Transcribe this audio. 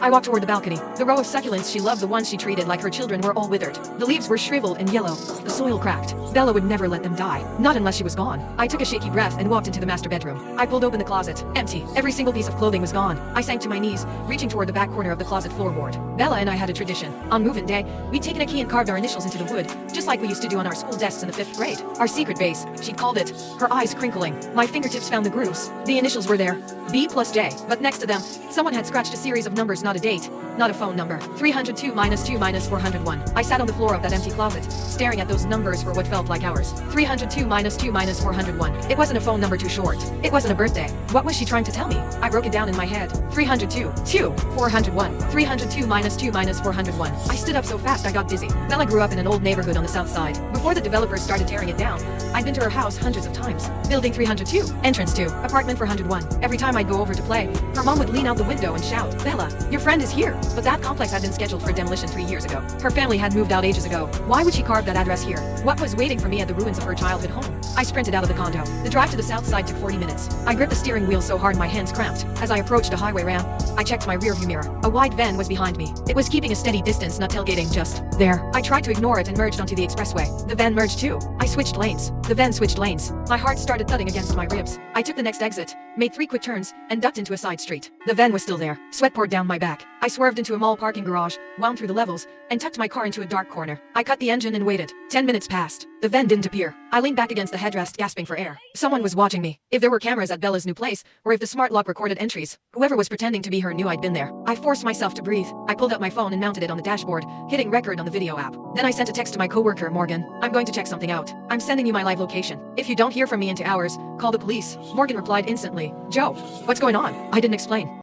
I walked toward the balcony. The row of succulents she loved, the ones she treated like her children, were all withered. The leaves were shriveled and yellow. The soil cracked. Bella would never let them die. Not unless she was gone. I took a shaky breath and walked into the master bedroom. I pulled open the closet. Empty. Every single piece of clothing was gone. I sank to my knees, reaching toward the back corner of the closet floorboard. Bella and I had a tradition. On move-in day, we'd taken a key and carved our initials into the wood, just like we used to do on our school desks in the 5th grade. Our secret base, she'd called it. Her eyes crinkling. My fingertips found the grooves. The initials were there. B plus J. But next to them, someone had scratched a series of numbers, not a date, not a phone number. 302 minus 2 minus 401. I sat on the floor of that empty closet, staring at those numbers for what felt like hours. 302 minus 2 minus 401. It wasn't a phone number too short. It wasn't a birthday. What was she trying to tell me? I broke it down in my head. 302, 2, 401. 302 minus 2 minus 401. I stood up so fast I got dizzy. Bella grew up in an old neighborhood on the south side. Before the developers started tearing it down, I'd been to her house hundreds of times. Building 302, entrance 2, apartment 401. Every time I'd go over to play, her mom would lean out the window and shout, "Bella, your friend is here." But that complex had been scheduled for demolition 3 years ago. Her family had moved out ages ago. Why would she carve that address here? What was waiting for me at the ruins of her childhood home? I sprinted out of the condo. The drive to the south side took 40 minutes. I gripped the steering wheel so hard my hands cramped. As I approached a highway ramp, I checked my rearview mirror. A white van was behind me. It was keeping a steady distance, not tailgating, just there. I tried to ignore it and merged onto the expressway. The van merged too. I switched lanes. The van switched lanes. My heart started thudding against my ribs. I took the next exit, made 3 quick turns, and ducked into a side street. The van was still there. Sweat poured down my back. I swerved into a mall parking garage, wound through the levels, and tucked my car into a dark corner. I cut the engine and waited. 10 minutes passed. The van didn't appear. I leaned back against the headrest, gasping for air. Someone was watching me. If there were cameras at Bella's new place, or if the smart lock recorded entries, whoever was pretending to be her knew I'd been there. I forced myself to breathe. I pulled out my phone and mounted it on the dashboard, hitting record on the video app. Then I sent a text to my coworker, Morgan. "I'm going to check something out. I'm sending you my live location. If you don't hear from me in 2 hours, call the police." Morgan replied instantly, "Joe, what's going on?" I didn't explain.